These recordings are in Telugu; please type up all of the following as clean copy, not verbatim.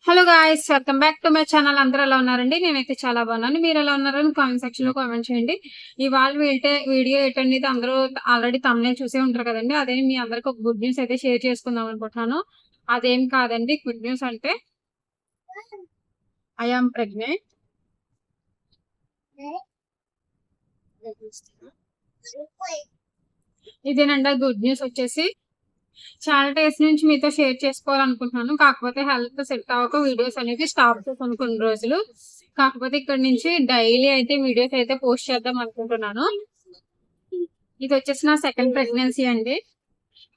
Hello guys, welcome back to my channel. అందరూ ఎలా ఉన్నారండి? నేనైతే చాలా బాగున్నాను. మీరు ఎలా ఉన్నారని కామెంట్ సెక్షన్ లో కామెంట్ చేయండి. ఇవాళ వీడియో ఏంటనేది అందరూ ఆల్రెడీ తమ్మునేల్ చూసే ఉంటారు కదండి. అదే మీ అందరికి ఒక గుడ్ న్యూస్ అయితే షేర్ చేసుకుందాం అనుకుంటున్నాను. అదేం కాదండి, గుడ్ న్యూస్ అంటే ఐ ఆమ్ ప్రెగ్నెంట్. ఇదేనండి గుడ్ న్యూస్ వచ్చేసి. చాలా డేస్ నుంచి మీతో షేర్ చేసుకోవాలనుకుంటున్నాను. కాకపోతే హెల్త్ సెట్ అవ్వక వీడియోస్ అనేది స్టాప్ చేశాను కొన్ని రోజులు. కాకపోతే ఇక్కడ నుంచి డైలీ అయితే వీడియోస్ అయితే పోస్ట్ చేద్దాం అనుకుంటున్నాను. ఇది వచ్చేసి నా సెకండ్ ప్రెగ్నెన్సీ అండి.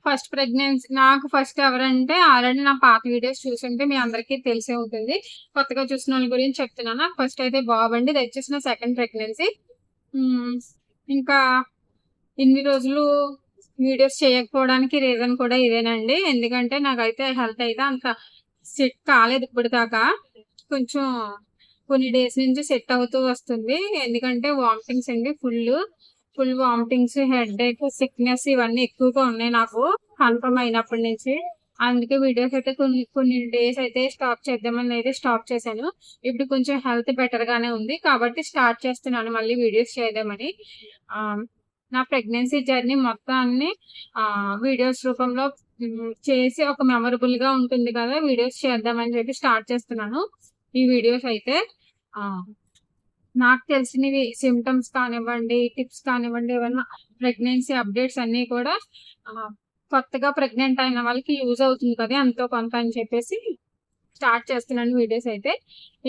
ఫస్ట్ ప్రెగ్నెన్సీ నాకు ఫస్ట్ ఎవరంటే ఆల్రెడీ నా పాత వీడియోస్ చూసుంటే మీ అందరికీ తెలిసే ఉంటుంది. కొత్తగా చూసిన వాళ్ళ గురించి చెప్తున్నాను. నాకు ఫస్ట్ అయితే బాబండి. ఇది వచ్చేసి నా సెకండ్ ప్రెగ్నెన్సీ. ఇంకా ఇన్ని రోజులు వీడియోస్ చేయకపోవడానికి రీజన్ కూడా ఇదేనండి. ఎందుకంటే నాకైతే హెల్త్ అయితే అంత సెట్ కాలేదు ఇప్పుడు దాకా. కొంచెం కొన్ని డేస్ నుంచి సెట్ అవుతూ వస్తుంది. ఎందుకంటే వామిటింగ్స్ అండి, ఫుల్ వామిటింగ్స్, హెడ్ ఏక్, సిక్నెస్ ఇవన్నీ ఎక్కువగా ఉన్నాయి నాకు కన్ఫర్మ్ అయినప్పటి నుంచి. అందుకే వీడియోస్ అయితే కొన్ని డేస్ అయితే స్టాప్ చేద్దామని అయితే స్టాప్ చేశాను. ఇప్పుడు కొంచెం హెల్త్ బెటర్ గానే ఉంది కాబట్టి స్టార్ట్ చేస్తున్నాను మళ్ళీ వీడియోస్ చేద్దామని. నా ప్రెగ్నెన్సీ జర్నీ మొత్తాన్ని వీడియోస్ రూపంలో చేసి ఒక మెమరబుల్ గా ఉంటుంది కదా, వీడియోస్ చేద్దామని చెప్పి స్టార్ట్ చేస్తున్నాను. ఈ వీడియోస్ అయితే నాకు తెలిసినవి సిమ్టమ్స్ కానివ్వండి, టిప్స్ కానివ్వండి, ఏమన్నా ప్రెగ్నెన్సీ అప్డేట్స్ అన్ని కూడా కొత్తగా ప్రెగ్నెంట్ అయిన వాళ్ళకి యూజ్ అవుతుంది కదా ఎంతో కొంత అని చెప్పేసి స్టార్ట్ చేస్తున్నాను వీడియోస్ అయితే.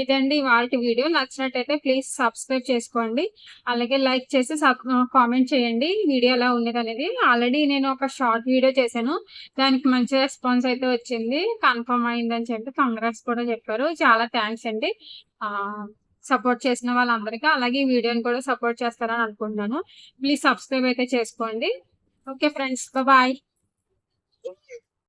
ఇదండి వాళ్ళ వీడియో. నచ్చినట్టయితే ప్లీజ్ సబ్స్క్రైబ్ చేసుకోండి. అలాగే లైక్ చేసి కామెంట్ చేయండి వీడియో ఎలా ఉండేది అనేది. ఆల్రెడీ నేను ఒక షార్ట్ వీడియో చేశాను, దానికి మంచి రెస్పాన్స్ అయితే వచ్చింది, కన్ఫర్మ్ అయిందని చెప్పి కంగ్రాట్స్ కూడా చెప్పారు. చాలా థ్యాంక్స్ అండి సపోర్ట్ చేసిన వాళ్ళందరికీ. అలాగే ఈ వీడియోని కూడా సపోర్ట్ చేస్తారని అనుకుంటున్నాను. ప్లీజ్ సబ్స్క్రైబ్ అయితే చేసుకోండి. Okay friends, bye.